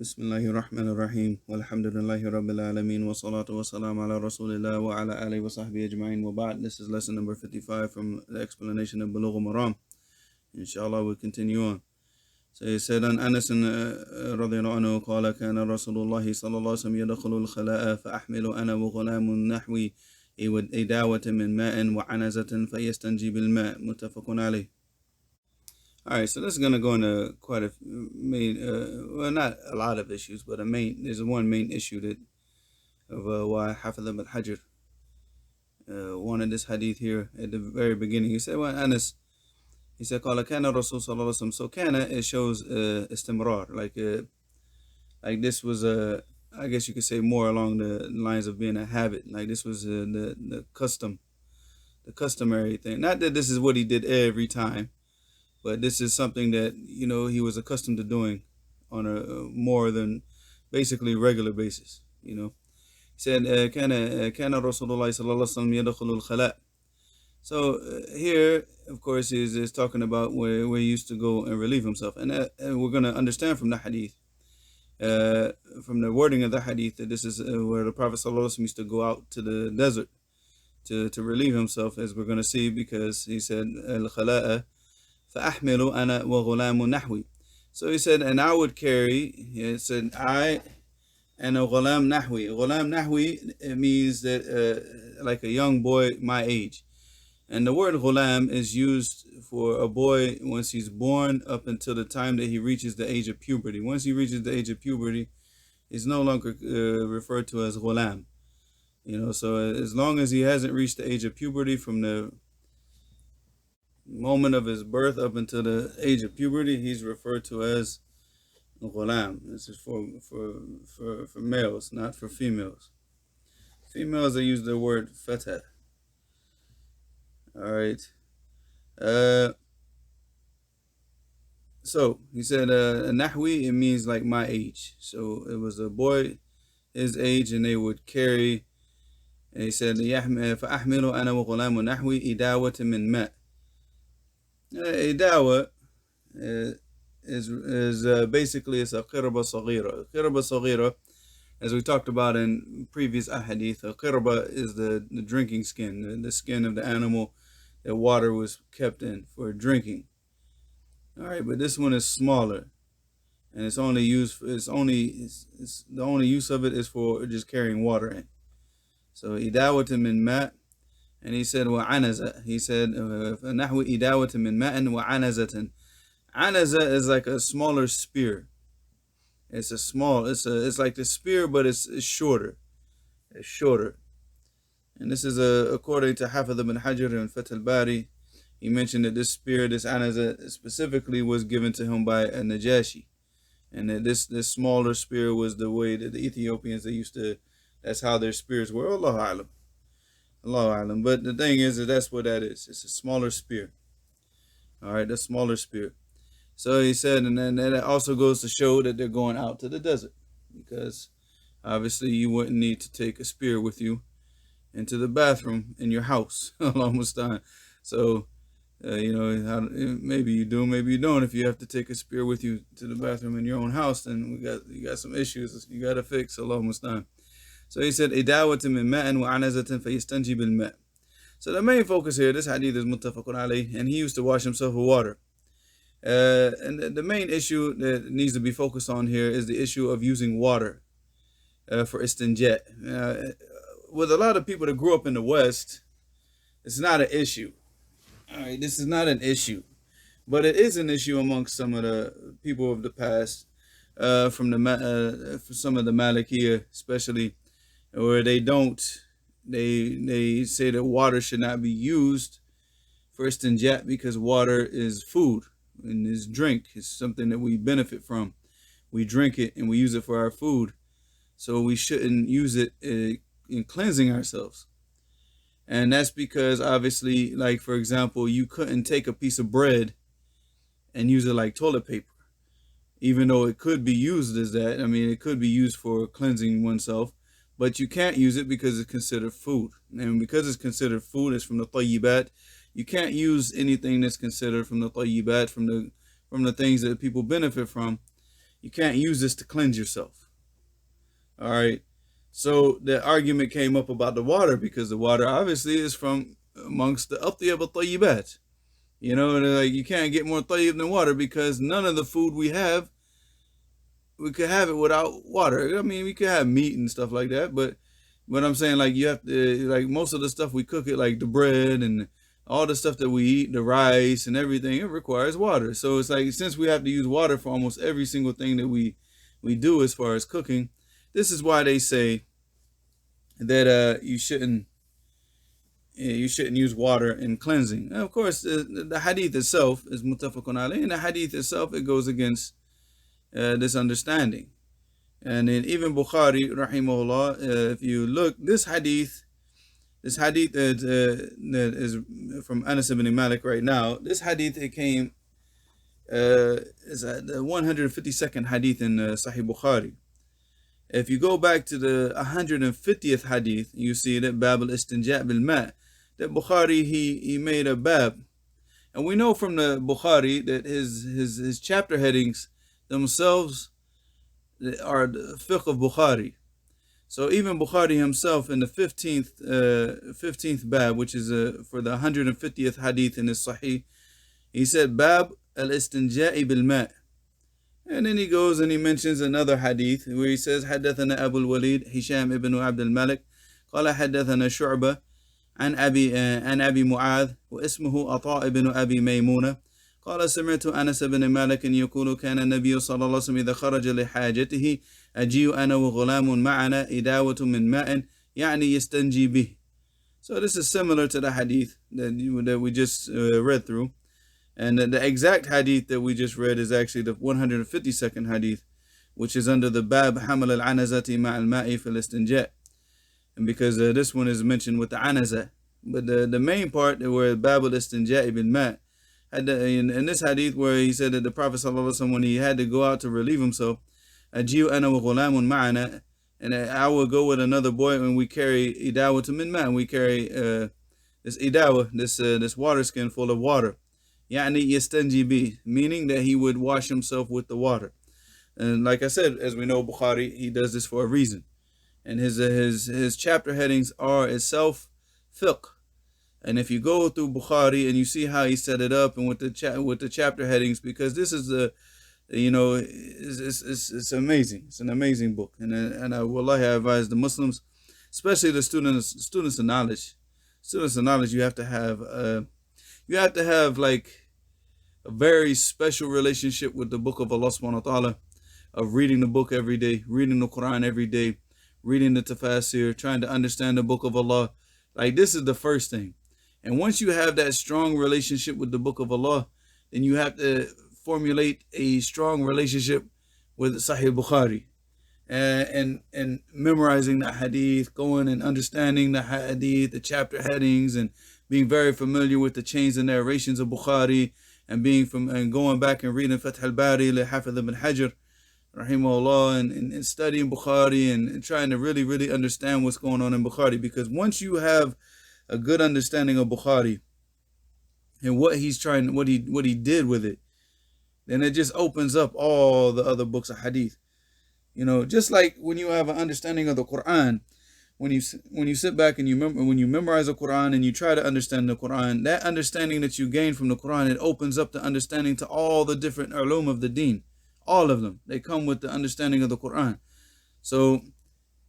Bismillahir Rahmanir Rahim. Walhamdulillahi Rabbil Alameen. Wa salatu wa salam ala Rasulillah wa ala alihi wa sahbihi ajma'in. Wa ba'd. This is lesson number 55 from the explanation of Bulugh Maram. Inshallah, we'll continue on. So he said, on Anas radiallahu anhu, قال كان رسول الله صلى الله عليه وسلم يدخل الخلاء فأحمل أنا وغلام نحوي إداوة من ماء وعنزة فيستنجي بالماء متفق عليه. All right, so this is going to go into quite a main, well, not a lot of issues, but there's one main issue that of why Hafiz ibn Hajar wanted this hadith here at the very beginning. He said, well, Anas, he said, قال كان الرسول صلى الله عليه وسلم. So kana, it shows istimrar, like this was I guess you could say more along the lines of being a habit. Like this was the customary thing. Not that this is what he did every time, but this is something that, he was accustomed to doing on a more than basically regular basis, He said, كان رسول الله صلى الله عليه وسلم يدخل الخلاء. So here, of course, is talking about where he used to go and relieve himself. And we're going to understand from the hadith, from the wording of the hadith, that this is where the Prophet sallallahu alaihi wasallam used to go out to the desert to relieve himself, as we're going to see, because he said, al-khala'a فأحمل أنا وغلام نحوي. So he said, and I would carry, he said, I and a ghulam nahwi. Ghulam nahwi, it means that like a young boy my age. And the word ghulam is used for a boy once he's born up until the time that he reaches the age of puberty. Once he reaches the age of puberty, he's no longer referred to as ghulam. So as long as he hasn't reached the age of puberty, from the moment of his birth up until the age of puberty, he's referred to as ghulam. This is for males, not for females. Females, they use the word fata. All right. So he said, nahwi, it means like my age. So it was a boy his age, and they would carry. And he said, فأحمل أنا وغلام نحوي إداوة من ماء. Idawa is basically, it's a qirba saghira. Qirba saghira, as we talked about in previous ahadith, a qirba is the drinking skin, the skin of the animal that water was kept in for drinking. All right, but this one is smaller, and it's only used. The only use of it is for just carrying water in. So idawat min ma'. And he said, وَعَنَزَ. He said, نَحْوِ إِدَاوَةٍ مِّن مَاءٍ وَعَنَزَةٍ. Anaza is like a smaller spear. It's like the spear, but it's shorter. It's shorter. And this is according to Hafiz ibn Hajar and Fath al-Bari. He mentioned that this spear, this anaza, specifically was given to him by a Najashi. And that this smaller spear was the way that the Ethiopians, that's how their spears were. Allahu A'lam. Allahu A'lam. But the thing is that that's what that is. It's a smaller spear. All right, the smaller spear. So he said, and then that also goes to show that they're going out to the desert, because obviously you wouldn't need to take a spear with you into the bathroom in your house. Almost done. So, maybe you do, maybe you don't. If you have to take a spear with you to the bathroom in your own house, then you got some issues you got to fix. Almost done. So he said, إِدَاوَةٍ مِّن مَاءٍ وَعَنَزَةٍ فَيَسْتَنْجِي بِالْمَاءِ. So the main focus here, this hadith is muttafaqun alayh, and he used to wash himself with water. And the main issue that needs to be focused on here is the issue of using water for istinja. With a lot of people that grew up in the West, it's not an issue. All right, this is not an issue. But it is an issue amongst some of the people of the past, for some of the Malikiya especially, where they say that water should not be used for istinja because water is food and is drink. It's something that we benefit from. We drink it and we use it for our food. So we shouldn't use it in cleansing ourselves. And that's because obviously, like for example, you couldn't take a piece of bread and use it like toilet paper. Even though it could be used as that. I mean, it could be used for cleansing oneself. But you can't use it because it's considered food. And because it's considered food, it's from the tayyibat. You can't use anything that's considered from the tayyibat, from the things that people benefit from. You can't use this to cleanse yourself. All right. So the argument came up about the water, because the water obviously is from amongst the atyab at-tayyibat. You know, like you can't get more tayyib than water, because none of the food we have, we could have it without water. I mean, we could have meat and stuff like that, but what I'm saying, like, you have to, like, most of the stuff we cook it, like the bread and all the stuff that we eat, the rice and everything, it requires water. So it's like, since we have to use water for almost every single thing that we do as far as cooking, this is why they say that you shouldn't use water in cleansing. And of course, the hadith itself is muttafaqun alayh, and the hadith itself, it goes against this understanding. And in even Bukhari, rahimahullah, if you look, this hadith that is from Anas ibn Malik right now, this hadith, it came, is the 152nd hadith in Sahih Bukhari. If you go back to the 150th hadith, you see that Bab al-Istinja' bil-Ma', that Bukhari, he made a bab. And we know from the Bukhari that his chapter headings themselves are the fiqh of Bukhari. So even Bukhari himself, in the 15th bab, which is for the 150th hadith in his Sahih, he said Bab al-Istinja'i bil-Ma'. And then he goes and he mentions another hadith where he says حدثنا أبو الوليد هشام ابن عبد الملك قال حدثنا شعبة عن أبي معاذ واسمه عطاء بن أبي ميمونة قال سمعت أنس بن مالك يقول كان النبي صلى الله عليه وسلم إذا خرج لحاجته أجيء أنا وغلام معنا إداوة من ماء يعني يستنجي به. So this is similar to the hadith that we just read through. And the exact hadith that we just read is actually the 152nd hadith, which is under the Bab Hamal al-Anazati ma'al-ma'i fil istinja'. And because this one is mentioned with the anaza. But the main part where Bab al-Istinja' bil-ma', in this hadith where he said that the Prophet ﷺ, when he had to go out to relieve himself, Ajiu ana wa ghulamun ma'ana, and I will go with another boy, and we carry idawa to min ma', and we carry this idawa, this water skin full of water. Yani yastanji bi, meaning that he would wash himself with the water. And like I said, as we know, Bukhari, he does this for a reason. And his chapter headings are itself fiqh. And if you go through Bukhari and you see how he set it up, and with the chapter headings, because this is it's amazing. It's an amazing book. And I wallahi, I advise the Muslims, especially the students of knowledge. Students of knowledge, you have to have like a very special relationship with the book of Allah subhanahu wa ta'ala, of reading the book every day, reading the Quran every day, reading the tafasir, trying to understand the book of Allah. Like, this is the first thing. And once you have that strong relationship with the book of Allah, then you have to formulate a strong relationship with Sahih Al-Bukhari, and memorizing the hadith, going and understanding the hadith, the chapter headings, and being very familiar with the chains and narrations of Bukhari, and going back and reading Fath al-Bari li Hafidh ibn Hajar rahimahullah, and studying Bukhari, and trying to really, really understand what's going on in Bukhari. Because once you have a good understanding of Bukhari and what he did with it, then it just opens up all the other books of hadith. You know, just like when you have an understanding of the Quran, when you sit back and when you memorize the Quran and you try to understand the Quran, that understanding that you gain from the Quran, it opens up the understanding to all the different ulum of the deen. All of them, they come with the understanding of the Quran. So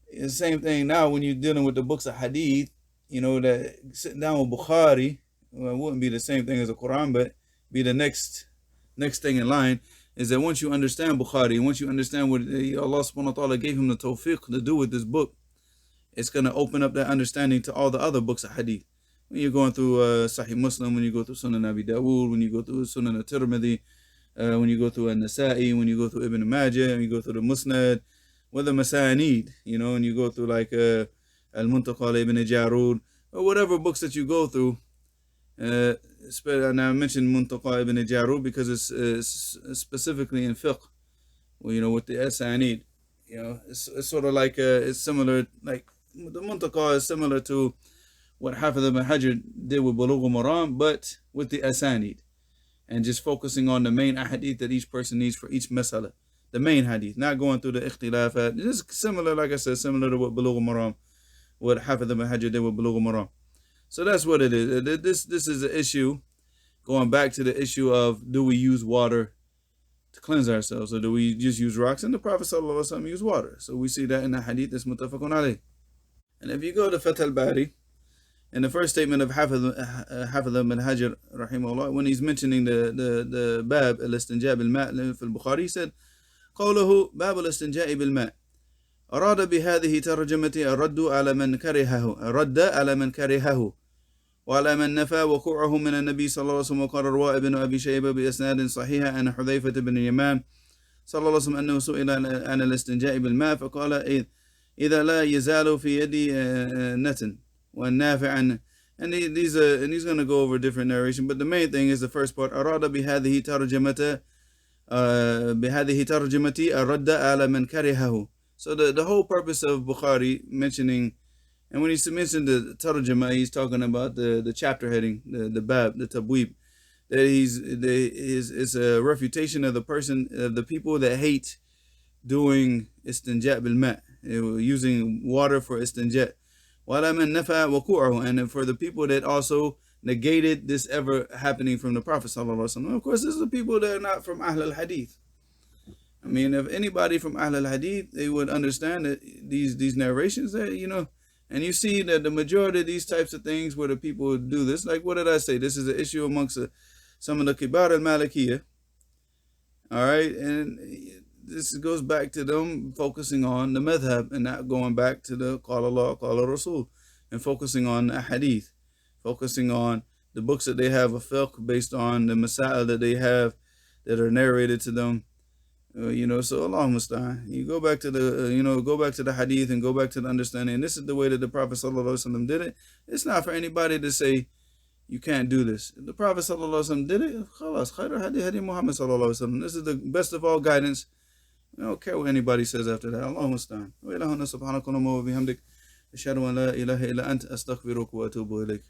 it's the same thing now when you're dealing with the books of hadith. You know, that sitting down with Bukhari, well, it wouldn't be the same thing as the Quran, but be the next thing in line, is that once you understand Bukhari, once you understand what Allah subhanahu wa ta'ala gave him the tawfiq to do with this book, it's going to open up that understanding to all the other books of hadith. When you're going through Sahih Muslim, when you go through Sunan Abi Dawood, when you go through Sunan At-Tirmidhi, when you go through An-Nasa'i, when you go through Ibn Majah, when you go through the Musnad, with the Masanid, you know, and you go through like Al-Muntaqa Ibn Jarud, or whatever books that you go through. And I mentioned Muntaqa Ibn Jarud because it's specifically in fiqh, well, you know, with the Asanid. You know, it's sort of like it's similar, like the Muntaqa is similar to what Hafidh ibn Hajar did with Bulugh Maram, but with the Asanid, and just focusing on the main ahadith that each person needs for each masala. the main hadith, not going through the ikhtilafat. This is similar, like I said, similar to what Bulugh Maram, what Hafiz ibn Hajar did with Bulugh Maram. So that's what it is. This is an issue, going back to the issue of, do we use water to cleanse ourselves, or do we just use rocks? And the Prophet ﷺ used water. So we see that in the hadith that's muttafaqun alayh. And if you go to Fath al-Bari, in the first statement of Hafiz ibn Hajar, rahimahullah, when he's mentioning the bab al-istinja bil-ma' fi al-Bukhari, he said, قوله باب الاستنجاء بالماء أراد بهذه ترجمة الرد على من كرهه وعلى من نفى وقوعه من النبي صلى الله عليه وسلم. وقال رواه ابن أبي شيبة بإسناد صحيح عن حذيفة بن اليمان صلى الله عليه وسلم أنه سئل عن الاستنجاء بالماء فقال إذا لا يزال في يدي نتن والنافع عن. And he's going to go over a different narration, but the main thing is the first part. أراد بهذه ترجمة الرد على من كرهه. So the whole purpose of Bukhari mentioning, and when he mentioned the tarjama, he's talking about the chapter heading, the bab, the tabweeb, that is a refutation of the people that hate doing istinja bil ma', using water for istinja. وَعَلَى مَنْ نَفَى وَقُوعَهُ, and for the people that also negated this ever happening from the Prophet ﷺ. Of course, this is the people that are not from Ahl al-Hadith. I mean, if anybody from Ahl al-Hadith, they would understand that these narrations that, and you see that the majority of these types of things where the people do this, like what did I say? This is an issue amongst some of the Kibar al-Malikiyah. All right, and this goes back to them focusing on the madhab and not going back to the Qala Allah, Qala Rasul, and focusing on the hadith, focusing on the books that they have of fiqh based on the masail that they have that are narrated to them. So Allah musta'an. You go back to the hadith and go back to the understanding. And this is the way that the Prophet ﷺ did it. It's not for anybody to say you can't do this. If the Prophet ﷺ did it, khalas, khayr hadi Muhammad ﷺ. This is the best of all guidance. I don't care what anybody says after that. Allah musta'an. Wa ilahuna subhanakallahumma wa bihamdik. Ashhadu an la ilaha illa anta astaghfiruka wa atubu ilayk.